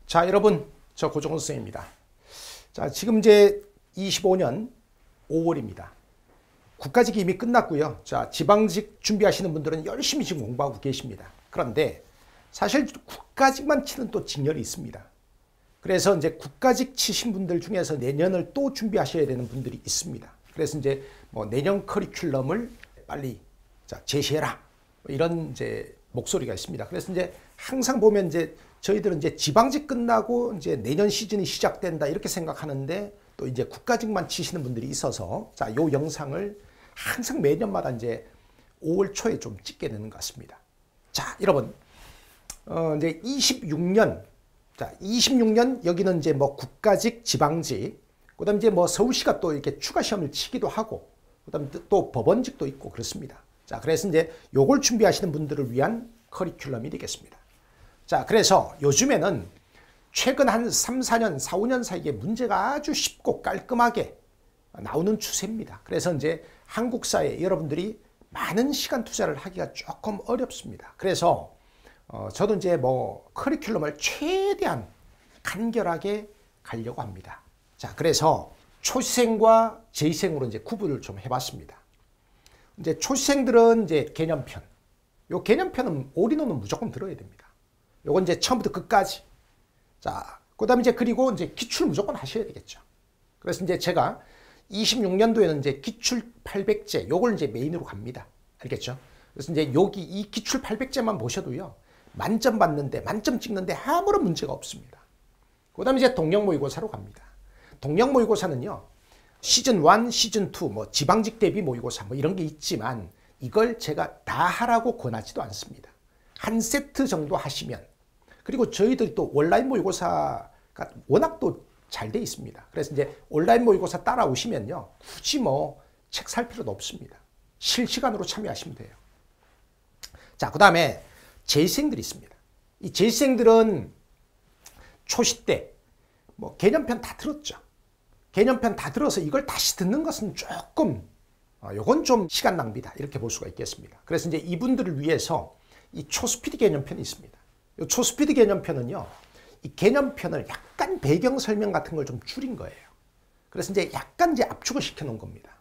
자, 여러분, 저 고종훈 선생입니다. 자, 지금 이제 25년 5월입니다. 국가직이 이미 끝났고요. 자, 지방직 준비하시는 분들은 열심히 지금 공부하고 계십니다. 그런데 사실 국가직만 치는 또 직렬이 있습니다. 그래서 이제 국가직 치신 분들 중에서 내년을 또 준비하셔야 되는 분들이 있습니다. 그래서 이제 뭐 내년 커리큘럼을 빨리 제시해라. 이런 이제 목소리가 있습니다. 그래서 이제 항상 보면 이제 저희들은 이제 지방직 끝나고 이제 내년 시즌이 시작된다 이렇게 생각하는데 또 이제 국가직만 치시는 분들이 있어서 자, 요 영상을 항상 매년마다 이제 5월 초에 좀 찍게 되는 것 같습니다. 자, 여러분, 이제 26년, 자, 26년 여기는 이제 뭐 국가직, 지방직, 그다음 이제 뭐 서울시가 또 이렇게 추가 시험을 치기도 하고, 그다음 또 법원직도 있고 그렇습니다. 자, 그래서 이제 요걸 준비하시는 분들을 위한 커리큘럼이 되겠습니다. 자, 그래서 요즘에는 최근 한 3, 4년, 4, 5년 사이에 문제가 아주 쉽고 깔끔하게 나오는 추세입니다. 그래서 이제 한국사에 여러분들이 많은 시간 투자를 하기가 조금 어렵습니다. 그래서 저도 이제 뭐 커리큘럼을 최대한 간결하게 가려고 합니다. 자, 그래서 초시생과 재시생으로 이제 구분을 좀 해봤습니다. 이제 초시생들은 이제 개념편, 요 개념편은 올인원은 무조건 들어야 됩니다. 요건 이제 처음부터 끝까지. 자, 그 다음에 이제 그리고 이제 기출 무조건 하셔야 되겠죠. 그래서 이제 제가 26년도에는 이제 기출 800제, 요걸 이제 메인으로 갑니다. 알겠죠? 그래서 이제 여기 이 기출 800제만 보셔도요, 만점 받는데, 만점 찍는데 아무런 문제가 없습니다. 그 다음에 이제 동영 모의고사로 갑니다. 동영 모의고사는요, 시즌 1, 시즌 2, 뭐 지방직 대비 모의고사 뭐 이런 게 있지만 이걸 제가 다 하라고 권하지도 않습니다. 한 세트 정도 하시면, 그리고 저희들이 또 온라인 모의고사가 워낙 또 잘 돼 있습니다. 그래서 이제 온라인 모의고사 따라오시면요, 굳이 뭐 책 살 필요도 없습니다. 실시간으로 참여하시면 돼요. 자, 그 다음에 재시생들이 있습니다. 이 재시생들은 초시 때 뭐 개념편 다 들었죠. 개념편 다 들어서 이걸 다시 듣는 것은 조금 요건 좀 시간 낭비다 이렇게 볼 수가 있겠습니다. 그래서 이제 이분들을 위해서 이 초스피드 개념편이 있습니다. 이 초스피드 개념편은요, 이 개념편을 약간 배경 설명 같은 걸 좀 줄인 거예요. 그래서 이제 약간 이제 압축을 시켜 놓은 겁니다.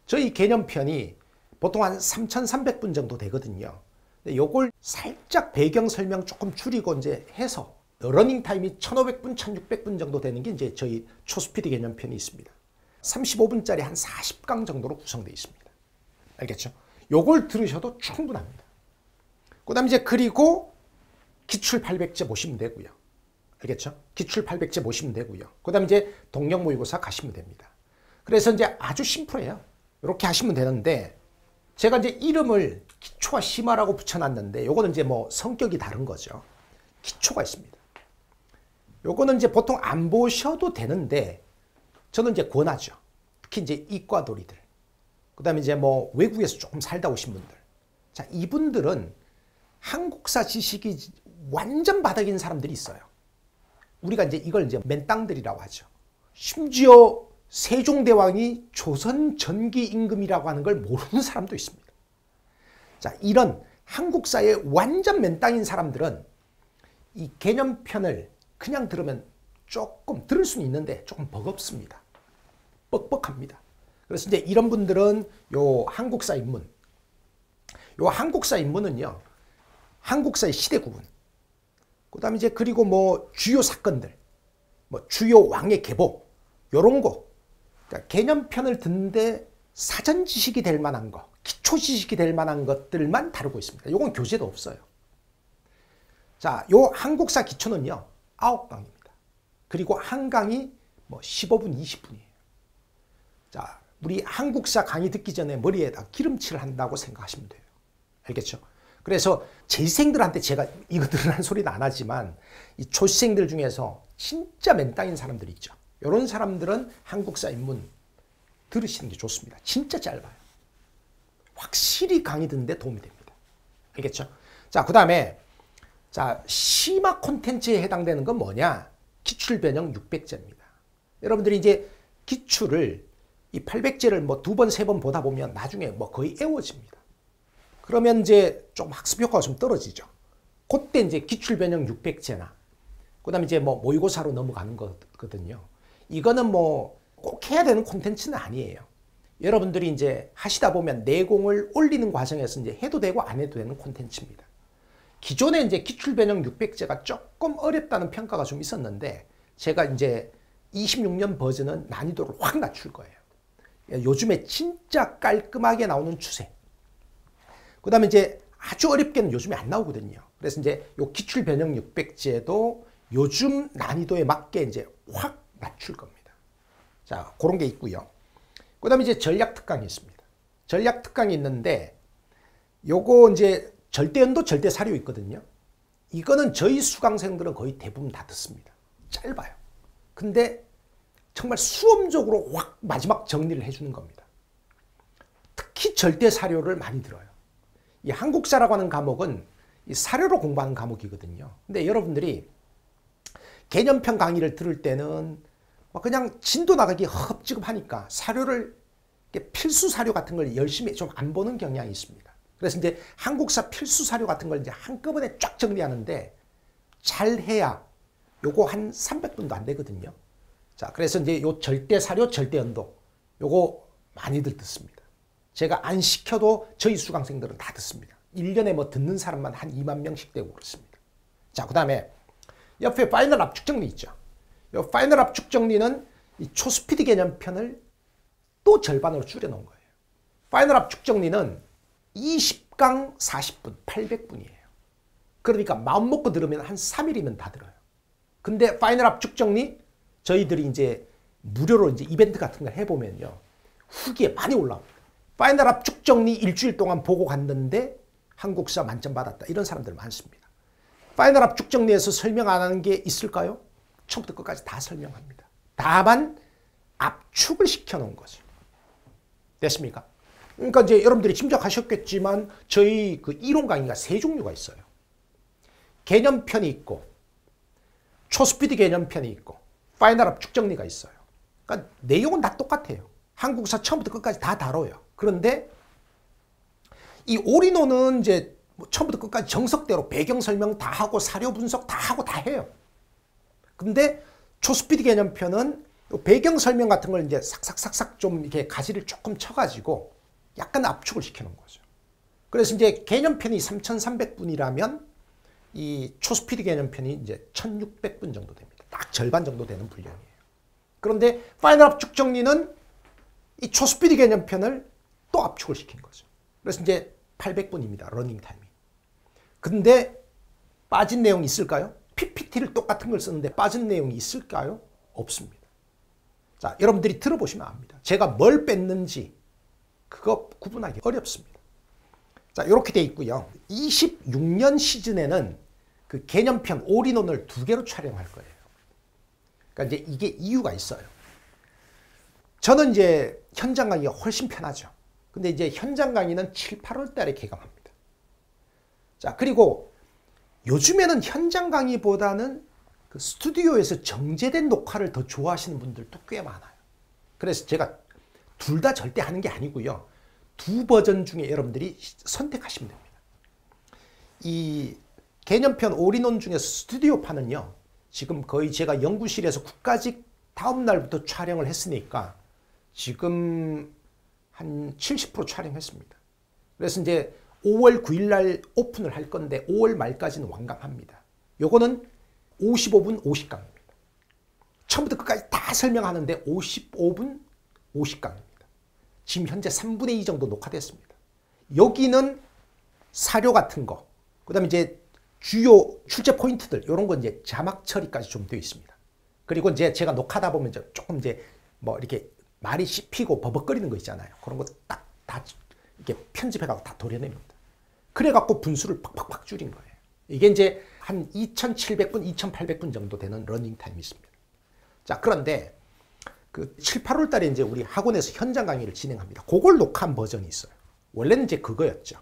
저희 개념편이 보통 한 3,300분 정도 되거든요. 근데 요걸 살짝 배경 설명 조금 줄이고 이제 해서 러닝 타임이 1,500분, 1,600분 정도 되는 게 이제 저희 초스피드 개념편이 있습니다. 35분짜리 한 40강 정도로 구성되어 있습니다. 알겠죠? 요걸 들으셔도 충분합니다. 그 다음에 이제 그리고 기출 800제 보시면 되고요. 알겠죠? 기출 800제 보시면 되고요. 그 다음에 이제 동영 모의고사 가시면 됩니다. 그래서 이제 아주 심플해요. 이렇게 하시면 되는데, 제가 이제 이름을 기초와 심화라고 붙여놨는데, 요거는 이제 뭐 성격이 다른 거죠. 기초가 있습니다. 요거는 이제 보통 안 보셔도 되는데, 저는 이제 권하죠. 특히 이제 이과도리들. 그 다음에 이제 뭐 외국에서 조금 살다 오신 분들. 자, 이분들은 한국사 지식이 완전 바닥인 사람들이 있어요. 우리가 이제 이걸 이제 맨땅들이라고 하죠. 심지어 세종대왕이 조선 전기 임금이라고 하는 걸 모르는 사람도 있습니다. 자, 이런 한국사의 완전 맨땅인 사람들은 이 개념편을 그냥 들으면 조금 들을 수는 있는데 조금 버겁습니다. 뻑뻑합니다. 그래서 이제 이런 분들은 요 한국사 입문, 요 한국사 입문은요, 한국사의 시대 구분, 그 다음에 이제 그리고 뭐 주요 사건들, 뭐 주요 왕의 계보, 요런 거, 그러니까 개념편을 듣는데 사전 지식이 될 만한 거, 기초 지식이 될 만한 것들만 다루고 있습니다. 요건 교재도 없어요. 자, 요 한국사 기초는요, 9강입니다. 그리고 한 강이 뭐 15분, 20분이에요. 자, 우리 한국사 강의 듣기 전에 머리에다 기름칠을 한다고 생각하시면 돼요. 알겠죠? 그래서 재시생들한테 제가 이것들은 한 소리는 안 하지만, 이 초시생들 중에서 진짜 맨땅인 사람들이 있죠. 이런 사람들은 한국사 입문 들으시는 게 좋습니다. 진짜 짧아요. 확실히 강의 듣는데 도움이 됩니다. 알겠죠? 자, 그 다음에 자, 심화 콘텐츠에 해당되는 건 뭐냐? 기출 변형 600제입니다. 여러분들이 이제 기출을 이 800제를 뭐 2번, 3번 보다 보면 나중에 뭐 거의 애워집니다. 그러면 이제 좀 학습 효과가 좀 떨어지죠. 그때 이제 기출 변형 600제나 그다음에 이제 뭐 모의고사로 넘어가는 거거든요. 이거는 뭐 꼭 해야 되는 콘텐츠는 아니에요. 여러분들이 이제 하시다 보면 내공을 올리는 과정에서 이제 해도 되고 안 해도 되는 콘텐츠입니다. 기존에 이제 기출변형 600제가 조금 어렵다는 평가가 좀 있었는데 제가 이제 26년 버전은 난이도를 확 낮출 거예요. 요즘에 진짜 깔끔하게 나오는 추세. 그 다음에 이제 아주 어렵게는 요즘에 안 나오거든요. 그래서 이제 요 기출변형 600제도 요즘 난이도에 맞게 이제 확 낮출 겁니다. 자, 그런 게 있고요. 그 다음에 이제 전략 특강이 있습니다. 전략 특강이 있는데 요거 이제 절대연도 절대사료 있거든요. 이거는 저희 수강생들은 거의 대부분 다 듣습니다. 짧아요. 근데 정말 수험적으로 확 마지막 정리를 해주는 겁니다. 특히 절대사료를 많이 들어요. 이 한국사라고 하는 과목은 이 사료로 공부하는 과목이거든요. 근데 여러분들이 개념편 강의를 들을 때는 그냥 진도 나가기 헛지급하니까 사료를 필수 사료 같은 걸 열심히 좀 안 보는 경향이 있습니다. 그래서 이제 한국사 필수 사료 같은 걸 이제 한꺼번에 쫙 정리하는데 잘 해야 요거 한 300분도 안 되거든요. 자, 그래서 이제 요 절대 사료, 절대 연도 요거 많이들 듣습니다. 제가 안 시켜도 저희 수강생들은 다 듣습니다. 1년에 뭐 듣는 사람만 한 2만 명씩 되고 그렇습니다. 자, 그 다음에 옆에 파이널 압축 정리 있죠. 요 파이널 압축 정리는 이 초스피드 개념편을 또 절반으로 줄여놓은 거예요. 파이널 압축 정리는 20강 40분, 800분이에요. 그러니까 마음 먹고 들으면 한 3일이면 다 들어요. 근데 파이널 압축 정리 저희들이 이제 무료로 이제 이벤트 같은 걸 해보면요. 후기에 많이 올라옵니다. 파이널 압축 정리 일주일 동안 보고 갔는데 한국사 만점 받았다. 이런 사람들 많습니다. 파이널 압축 정리에서 설명 안 하는 게 있을까요? 처음부터 끝까지 다 설명합니다. 다만 압축을 시켜놓은 거죠. 됐습니까? 그러니까 이제 여러분들이 짐작하셨겠지만 저희 그 이론 강의가 세 종류가 있어요. 개념편이 있고 초스피드 개념편이 있고 파이널 압축 정리가 있어요. 그러니까 내용은 다 똑같아요. 한국사 처음부터 끝까지 다 다뤄요. 그런데 이 올인원은 이제 처음부터 끝까지 정석대로 배경 설명 다 하고 사료 분석 다 하고 다 해요. 근데 초스피드 개념편은 배경 설명 같은 걸 이제 삭삭삭삭 좀 이렇게 가지를 조금 쳐가지고 약간 압축을 시켜놓은 거죠. 그래서 이제 개념편이 3,300분이라면 이 초스피드 개념편이 이제 1,600분 정도 됩니다. 딱 절반 정도 되는 분량이에요. 그런데 파이널 압축 정리는 이 초스피드 개념편을 또 압축을 시킨 거죠. 그래서 이제 800분입니다. 러닝 타임이. 근데 빠진 내용이 있을까요? PPT를 똑같은 걸 쓰는데 빠진 내용이 있을까요? 없습니다. 자, 여러분들이 들어보시면 압니다. 제가 뭘 뺐는지 그거 구분하기 어렵습니다. 자, 이렇게 돼 있고요. 26년 시즌에는 그 개념편 올인원을 2개로 촬영할 거예요. 그러니까 이제 이게 이유가 있어요. 저는 이제 현장 강의가 훨씬 편하죠. 근데 이제 현장 강의는 7, 8월 달에 개강합니다. 자, 그리고 요즘에는 현장 강의보다는 그 스튜디오에서 정제된 녹화를 더 좋아하시는 분들도 꽤 많아요. 그래서 제가 둘 다 절대 하는 게 아니고요. 두 버전 중에 여러분들이 선택하시면 됩니다. 이 개념편 올인원 중에서 스튜디오판은요. 지금 거의 제가 연구실에서 국가직 다음 날부터 촬영을 했으니까 지금 한 70% 촬영했습니다. 그래서 이제 5월 9일 날 오픈을 할 건데 5월 말까지는 완강합니다. 요거는 55분 50강입니다. 처음부터 끝까지 다 설명하는데 55분 50강입니다. 지금 현재 3분의 2 정도 녹화됐습니다. 여기는 사료 같은 거, 그 다음에 이제 주요 출제 포인트들, 이런 건 이제 자막 처리까지 좀 되어 있습니다. 그리고 이제 제가 녹화하다 보면 조금 이제 뭐 이렇게 말이 씹히고 버벅거리는 거 있잖아요. 그런 거 딱 다 이렇게 편집해가지고 다 도려냅니다. 그래갖고 분수를 팍팍팍 줄인 거예요. 이게 이제 한 2,700분, 2,800분 정도 되는 러닝 타임이 있습니다. 자, 그런데 그 7, 8월 달에 이제 우리 학원에서 현장 강의를 진행합니다. 그걸 녹화한 버전이 있어요. 원래는 이제 그거였죠.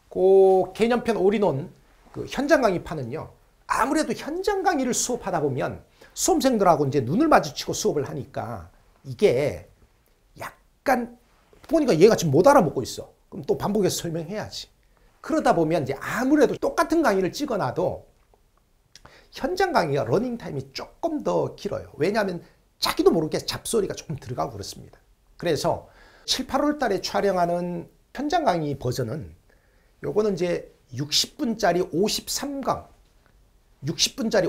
그 개념편 올인원 그 현장 강의판은요. 아무래도 현장 강의를 수업하다 보면 수험생들하고 이제 눈을 마주치고 수업을 하니까 이게 약간 보니까 얘가 지금 못 알아먹고 있어. 그럼 또 반복해서 설명해야지. 그러다 보면 이제 아무래도 똑같은 강의를 찍어놔도 현장 강의가 러닝 타임이 조금 더 길어요. 왜냐하면 자기도 모르게 잡소리가 조금 들어가고 그렇습니다. 그래서 7, 8월 달에 촬영하는 현장 강의 버전은 요거는 이제 60분짜리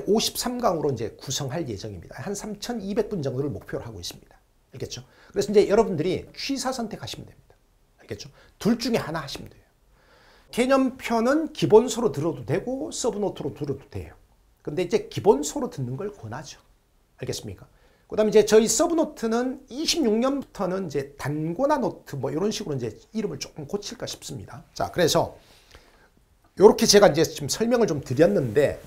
53강으로 이제 구성할 예정입니다. 한 3,200분 정도를 목표로 하고 있습니다. 알겠죠? 그래서 이제 여러분들이 취사 선택하시면 됩니다. 알겠죠? 둘 중에 하나 하시면 돼요. 개념편은 기본서로 들어도 되고 서브노트로 들어도 돼요. 근데 이제 기본서로 듣는 걸 권하죠. 알겠습니까? 그 다음에 이제 저희 서브노트는 26년부터는 이제 단권화 노트 뭐 이런 식으로 이제 이름을 조금 고칠까 싶습니다. 자, 그래서 요렇게 제가 이제 지금 설명을 좀 드렸는데,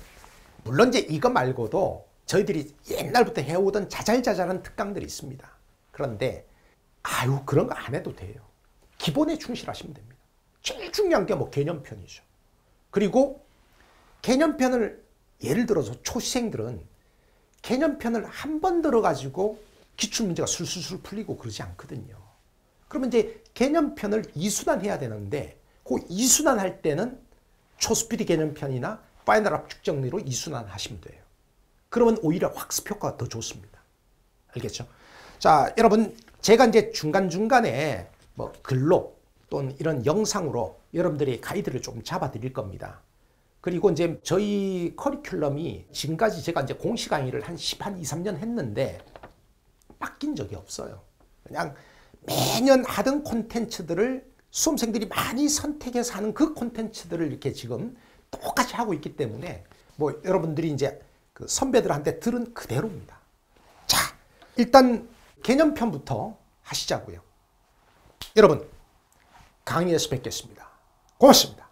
물론 이제 이거 말고도 저희들이 옛날부터 해오던 자잘자잘한 특강들이 있습니다. 그런데 그런 거 안 해도 돼요. 기본에 충실하시면 됩니다. 제일 중요한 게 뭐 개념편이죠. 그리고 개념편을 예를 들어서 초시생들은 개념편을 한 번 들어가지고 기출문제가 술술술 풀리고 그러지 않거든요. 그러면 이제 개념편을 2순환 해야 되는데 그 2순환 할 때는 초스피드 개념편이나 파이널 압축 정리로 2순환 하시면 돼요. 그러면 오히려 학습 효과가 더 좋습니다. 알겠죠? 자, 여러분, 제가 이제 중간중간에 뭐 글로 또는 이런 영상으로 여러분들이 가이드를 조금 잡아 드릴 겁니다. 그리고 이제 저희 커리큘럼이 지금까지 제가 이제 공시 강의를 한 2, 3년 했는데 바뀐 적이 없어요. 그냥 매년 하던 콘텐츠들을 수험생들이 많이 선택해서 하는 그 콘텐츠들을 이렇게 지금 똑같이 하고 있기 때문에 뭐 여러분들이 이제 그 선배들한테 들은 그대로입니다. 자, 일단 개념편부터 하시자고요. 여러분, 강의에서 뵙겠습니다. 고맙습니다.